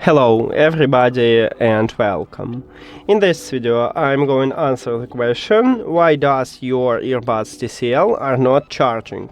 Hello everybody and welcome. In this video I'm going to answer the question, why does your earbuds TCL are not charging?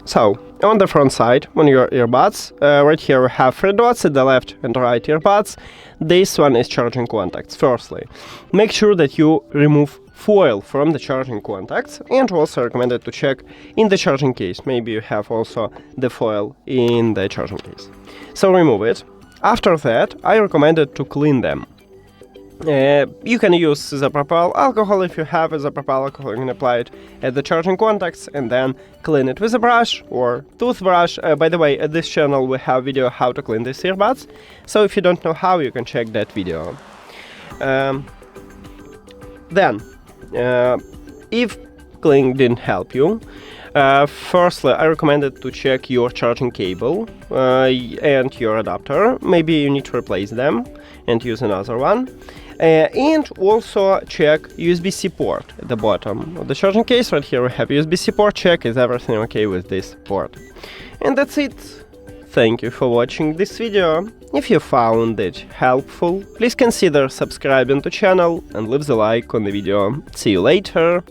So, on the front side, on your earbuds, right here we have three dots at the left and right earbuds. This one is charging contacts. Firstly, make sure that you remove foil from the charging contacts, and also recommended to check in the charging case. Maybe you have also the foil in the charging case. So remove it. After that, I recommended to clean them. You can use isopropyl alcohol. If you have isopropyl alcohol, you can apply it at the charging contacts and then clean it with a brush or toothbrush. By the way, at this channel we have video how to clean these earbuds, so if you don't know how, you can check that video. If cleaning didn't help you, firstly, I recommended to check your charging cable and your adapter. Maybe you need to replace them and use another one. And also check USB-C port at the bottom of the charging case. Right here we have USB-C port. Check is everything okay with this port. And that's it. Thank you for watching this video. If you found it helpful, please consider subscribing to the channel and leave the like on the video. See you later.